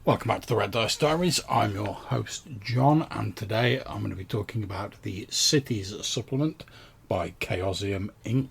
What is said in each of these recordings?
Welcome back to the Red Dice Diaries. I'm your host John, and today I'm going to be talking about the Cities supplement by Chaosium Inc.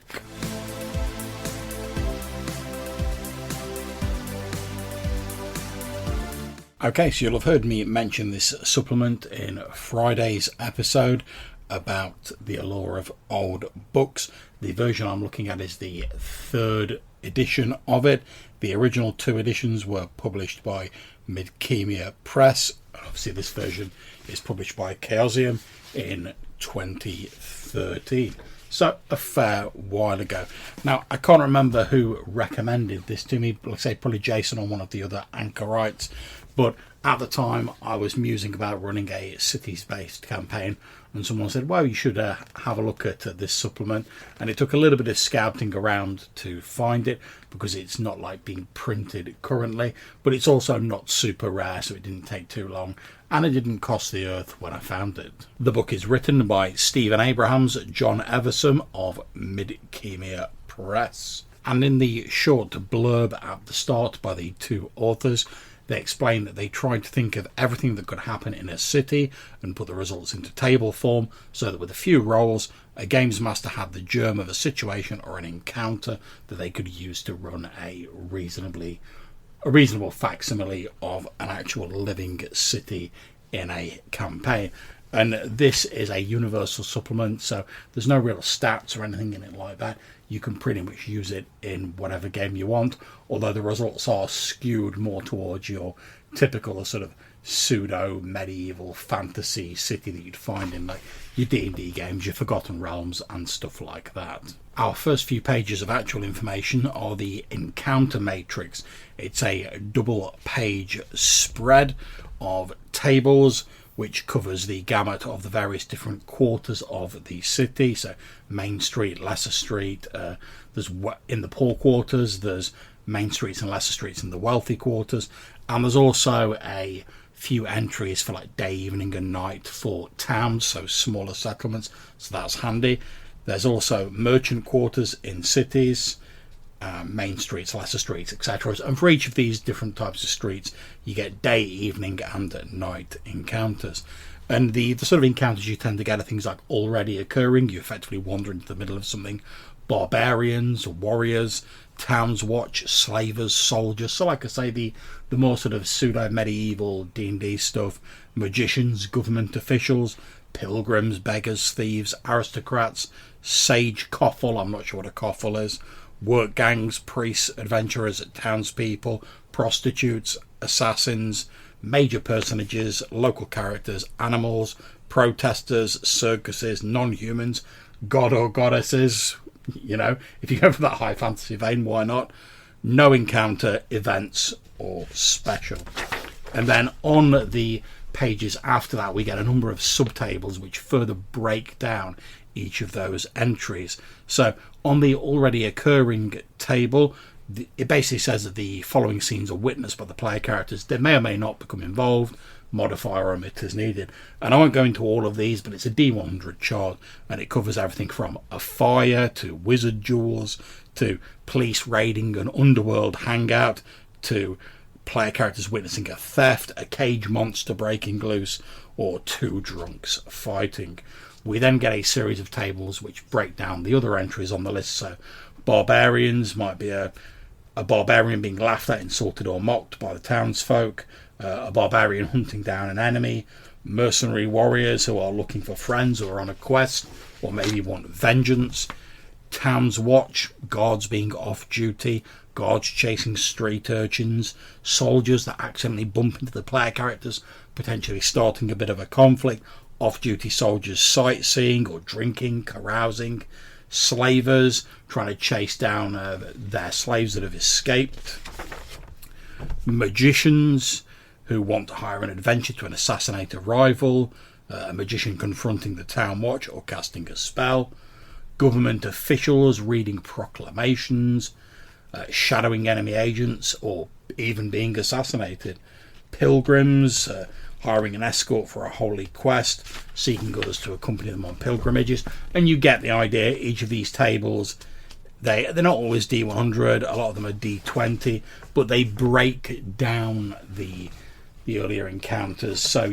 Okay, so you'll have heard me mention this supplement in Friday's episode about the allure of old books. The version I'm looking at is the third edition of it. The original two editions were published by Midkemia Press. Obviously this version is published by Chaosium in 2013. So a fair while ago. Now I can't remember who recommended this to me, let's say probably Jason or one of the other anchorites, but at the time I was musing about running a cities-based campaign, and someone said, well, you should have a look at this supplement. And it took a little bit of scouting around to find it, because it's not like being printed currently, but it's also not super rare, so it didn't take too long, and it didn't cost the earth when I found it. The book is written by Stephen Abrahams, John Everson of Midkemia Press. And in the short blurb at the start by the two authors, they explain that they tried to think of everything that could happen in a city and put the results into table form, so that with a few rolls, a games master had the germ of a situation or an encounter that they could use to run a reasonable facsimile of an actual living city in a campaign. And this is a universal supplement, so there's no real stats or anything in it like that. You can pretty much use it in whatever game you want, although the results are skewed more towards your typical sort of pseudo medieval fantasy city that you'd find in like your D&D games, your Forgotten Realms and stuff like that. Our first few pages of actual information are the encounter matrix. It's a double page spread of tables which covers the gamut of the various different quarters of the city. So Main Street, Lesser Street, there's in the poor quarters, there's main streets and lesser streets in the wealthy quarters, and there's also a few entries for like day, evening and night for towns, so smaller settlements, so that's handy. There's also merchant quarters in cities, main streets, lesser streets, etc. And for each of these different types of streets, you get day, evening and night encounters. And the sort of encounters you tend to get are things like already occurring. You effectively wander into the middle of something. Barbarians, warriors, towns watch, slavers, soldiers. So like I say, the more sort of pseudo-medieval D&D stuff. Magicians, government officials, pilgrims, beggars, thieves, aristocrats, sage coffle, I'm not sure what a coffle is, work gangs, priests, adventurers, townspeople, prostitutes, assassins, major personages, local characters, animals, protesters, circuses, non-humans, god or goddesses. You know, if you go for that high fantasy vein, why not? No encounter, events or special. And then on the pages after that, we get a number of subtables which further break down each of those entries. So on the already occurring table, it basically says that the following scenes are witnessed by the player characters. They may or may not become involved, modify or omit as needed. And I won't go into all of these, but it's a D100 chart, and it covers everything from a fire to wizard duels to police raiding an underworld hangout to player characters witnessing a theft, a cage monster breaking loose, or two drunks fighting. We then get a series of tables which break down the other entries on the list. So barbarians might be a barbarian being laughed at, insulted or mocked by the townsfolk, a barbarian hunting down an enemy, mercenary warriors who are looking for friends or on a quest or maybe want vengeance, towns watch, guards being off duty, guards chasing street urchins, soldiers that accidentally bump into the player characters, potentially starting a bit of a conflict, off-duty soldiers sightseeing or drinking, carousing, slavers trying to chase down their slaves that have escaped, magicians who want to hire an adventure to assassinate a rival, a magician confronting the town watch or casting a spell, government officials reading proclamations, shadowing enemy agents or even being assassinated, pilgrims hiring an escort for a holy quest, seeking others to accompany them on pilgrimages. And you get the idea. Each of these tables, they're not always D100, a lot of them are D20, but they break down the the earlier encounters. So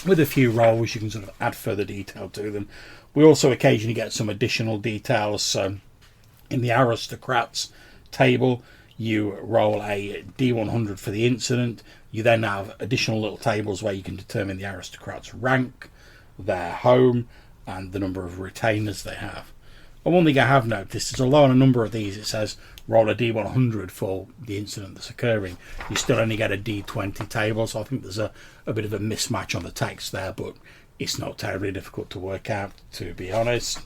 with a few rolls, you can sort of add further detail to them. We also occasionally get some additional details. So in the aristocrats table, you roll a D100 for the incident. You then have additional little tables where you can determine the aristocrats' rank, their home, and the number of retainers they have. And one thing I have noticed is, although on a number of these it says roll a D100 for the incident that's occurring, you still only get a D20 table. So I think there's a bit of a mismatch on the text there, but it's not terribly difficult to work out, to be honest.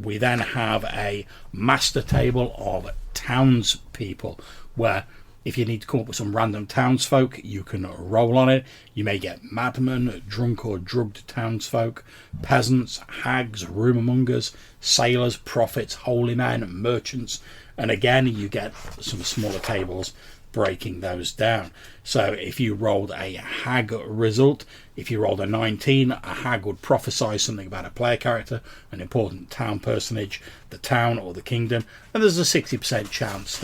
We then have a master table of townspeople, where if you need to come up with some random townsfolk, you can roll on it. You may get madmen, drunk or drugged townsfolk, peasants, hags, rumourmongers, sailors, prophets, holy men, merchants, and again you get some smaller tables breaking those down. So if you rolled a hag result, if you rolled a 19, a hag would prophesy something about a player character, an important town personage, the town or the kingdom, and there's a 60% chance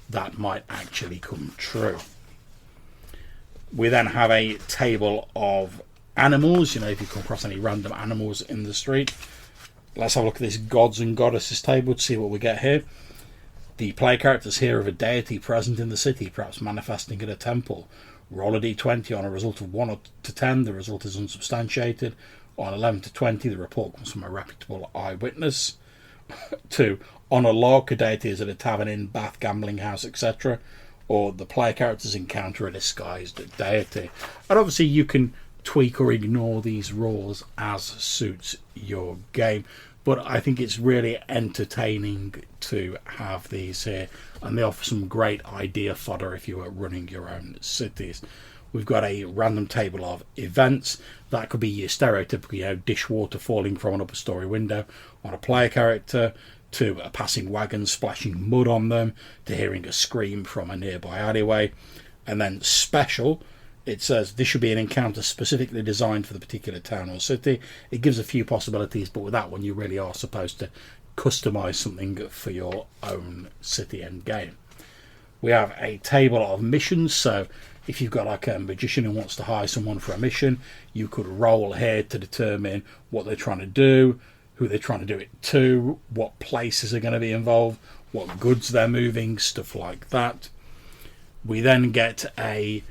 that might actually come true. We then have a table of animals. If you come across any random animals in the street. Let's have a look at this gods and goddesses table to see what we get here. The player characters here of a deity present in the city, perhaps manifesting at a temple. Roll a d20. On a result of 1 to 10, the result is unsubstantiated. On 11 to 20, the report comes from a reputable eyewitness. 2. On a lark, a deity is at a tavern, inn, bath, gambling house, etc. Or the player characters encounter a disguised deity. And obviously you can tweak or ignore these rolls as suits your game. But I think it's really entertaining to have these here, and they offer some great idea fodder if you are running your own cities. We've got a random table of events. That could be your stereotypical, dishwater falling from an upper story window on a player character, to a passing wagon splashing mud on them, to hearing a scream from a nearby alleyway. And then special, it says this should be an encounter specifically designed for the particular town or city. It gives a few possibilities, but with that one you really are supposed to customize something for your own city and game. We have a table of missions. So if you've got like a magician who wants to hire someone for a mission, you could roll here to determine what they're trying to do, who they're trying to do it to, what places are going to be involved, what goods they're moving, stuff like that. We then get a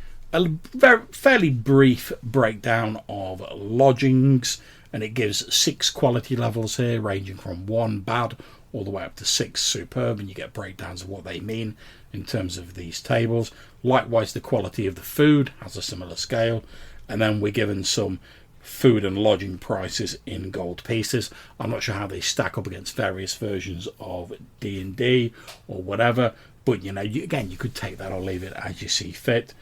fairly brief breakdown of lodgings, and it gives 6 quality levels here, ranging from 1 bad all the way up to 6 superb, and you get breakdowns of what they mean in terms of these tables. Likewise, the quality of the food has a similar scale, and then we're given some food and lodging prices in gold pieces. I'm not sure how they stack up against various versions of D&D or whatever, but again, you could take that or leave it as you see fit.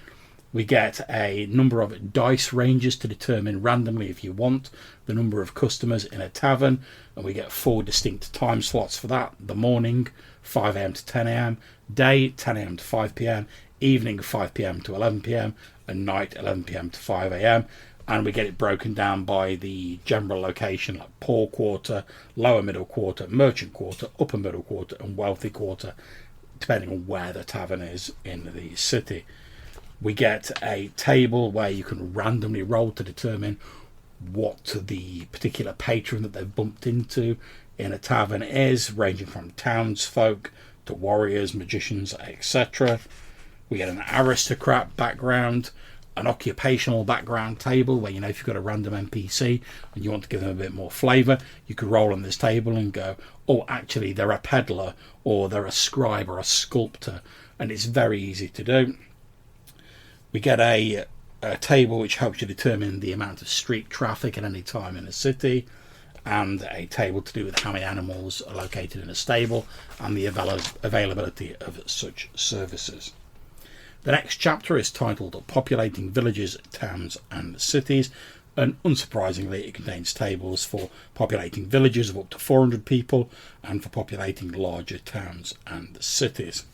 We get a number of dice ranges to determine randomly, if you want, the number of customers in a tavern, and we get 4 distinct time slots for that. The morning, 5 a.m. to 10 a.m, day, 10 a.m. to 5 p.m, evening, 5 p.m. to 11 p.m, and night, 11 p.m. to 5 a.m. And we get it broken down by the general location, like poor quarter, lower middle quarter, merchant quarter, upper middle quarter, and wealthy quarter, depending on where the tavern is in the city. We get a table where you can randomly roll to determine what the particular patron that they've bumped into in a tavern is, ranging from townsfolk to warriors, magicians, etc. We get an aristocrat background, an occupational background table where, if you've got a random NPC and you want to give them a bit more flavour, you could roll on this table and go, oh, actually they're a peddler, or they're a scribe or a sculptor, and it's very easy to do. We get a table which helps you determine the amount of street traffic at any time in a city, and a table to do with how many animals are located in a stable and the availability of such services. The next chapter is titled Populating Villages, Towns and Cities, and unsurprisingly it contains tables for populating villages of up to 400 people and for populating larger towns and cities.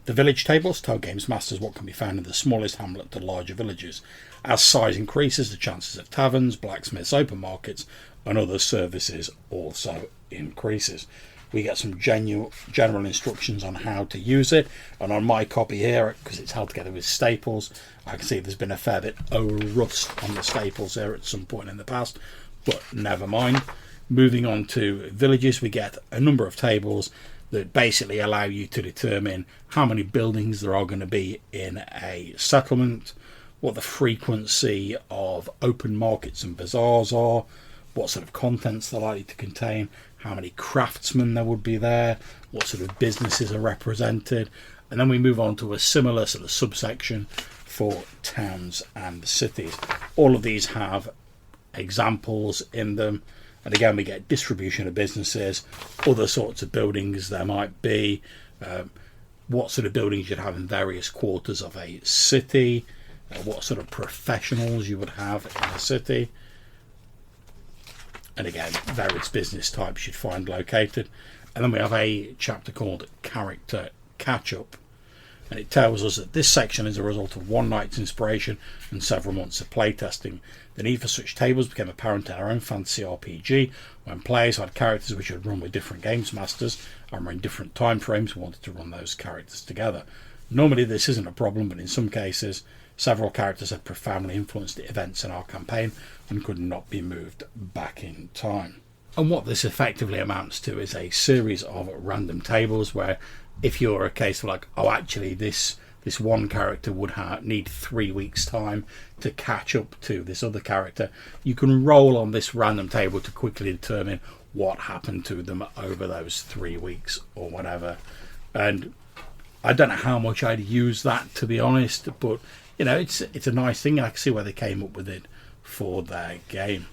The village tables tell games masters what can be found in the smallest hamlet to larger villages. As size increases, the chances of taverns, blacksmiths, open markets and other services also increases. We get some general instructions on how to use it. And on my copy here, because it's held together with staples, I can see there's been a fair bit of rust on the staples there at some point in the past, but never mind. Moving on to villages, we get a number of tables that basically allow you to determine how many buildings there are going to be in a settlement, what the frequency of open markets and bazaars are, what sort of contents they're likely to contain, how many craftsmen there would be there, what sort of businesses are represented. And then we move on to a similar sort of subsection for towns and cities. All of these have examples in them. And again, we get distribution of businesses, other sorts of buildings there might be, what sort of buildings you'd have in various quarters of a city, what sort of professionals you would have in a city. And again, various business types you'd find located. And then we have a chapter called Character Catch-Up. And it tells us that this section is a result of one night's inspiration and several months of playtesting. The need for such tables became apparent in our own fantasy RPG when players had characters which had run with different games masters and were in different time frames and wanted to run those characters together. Normally this isn't a problem, but in some cases several characters had profoundly influenced the events in our campaign and could not be moved back in time. And what this effectively amounts to is a series of random tables where if you're a case of like, oh, actually this one character would need 3 weeks time to catch up to this other character, you can roll on this random table to quickly determine what happened to them over those 3 weeks or whatever. And I don't know how much I'd use that, to be honest, but you know, it's a nice thing. I can see where they came up with it for their game.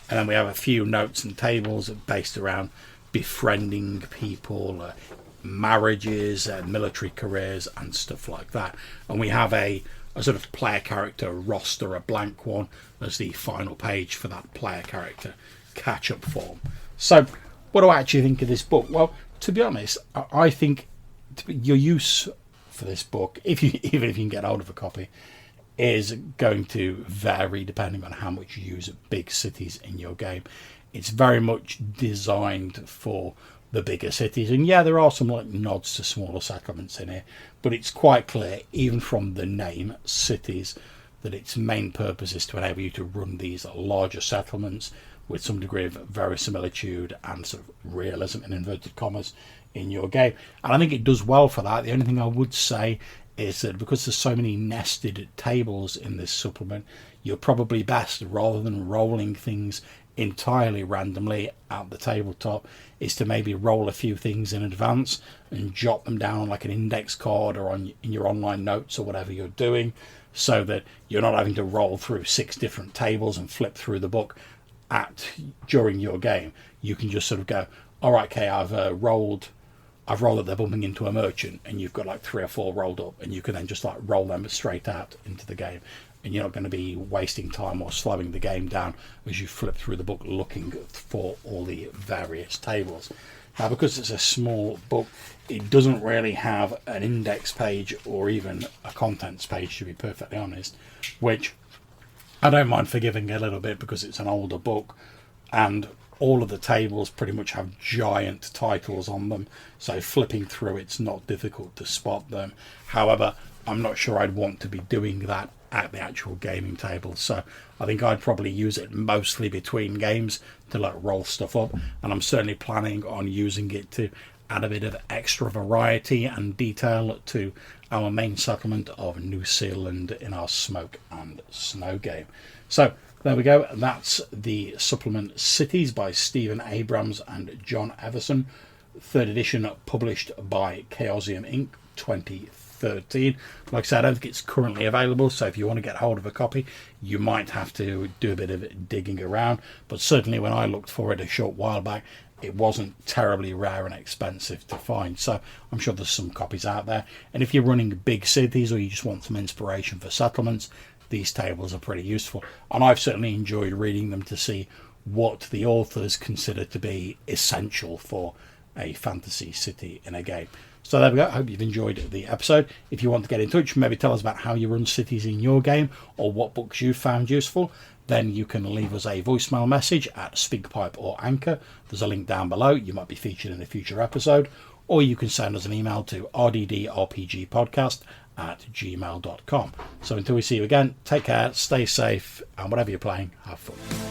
And then we have a few notes and tables based around befriending people, marriages, military careers and stuff like that. And we have a sort of player character roster, a blank one, as the final page for that player character catch-up form. So what do I actually think of this book? Well, to be honest, I think your use for this book, even if you can get hold of a copy, is going to vary depending on how much you use big cities in your game. It's very much designed for the bigger cities, and yeah, there are some like nods to smaller settlements in here, but it's quite clear even from the name cities that its main purpose is to enable you to run these larger settlements with some degree of verisimilitude and sort of realism in inverted commas in your game. And I think it does well for that. The only thing I would say is that because there's so many nested tables in this supplement, you're probably best, rather than rolling things entirely randomly at the tabletop, is to maybe roll a few things in advance and jot them down on like an index card or in your online notes or whatever you're doing, so that you're not having to roll through 6 different tables and flip through the book during your game. You can just sort of go, all right, okay, I've rolled that they're bumping into a merchant, and you've got like 3 or 4 rolled up, and you can then just like roll them straight out into the game, and you're not going to be wasting time or slowing the game down as you flip through the book looking for all the various tables. Now, because it's a small book, it doesn't really have an index page or even a contents page, to be perfectly honest, which I don't mind forgiving a little bit because it's an older book, and all of the tables pretty much have giant titles on them, so flipping through it's not difficult to spot them. However, I'm not sure I'd want to be doing that at the actual gaming table, so I think I'd probably use it mostly between games to like roll stuff up, and I'm certainly planning on using it to add a bit of extra variety and detail to our main settlement of New Zealand in our Smoke and Snow game. So there we go. That's the supplement Cities by Stephen Abrams and John Everson. 3rd edition, published by Chaosium Inc. 2013. Like I said, I don't think it's currently available, so if you want to get hold of a copy, you might have to do a bit of digging around. But certainly when I looked for it a short while back, it wasn't terribly rare and expensive to find. So I'm sure there's some copies out there. And if you're running big cities or you just want some inspiration for settlements, these tables are pretty useful, and I've certainly enjoyed reading them to see what the authors consider to be essential for a fantasy city in a game. So there we go. I hope you've enjoyed the episode. If you want to get in touch, maybe tell us about how you run cities in your game or what books you found useful, then you can leave us a voicemail message at SpeakPipe or Anchor. There's a link down below. You might be featured in a future episode. Or you can send us an email to rddrpgpodcast@gmail.com. So until we see you again, take care, stay safe, and whatever you're playing, have fun.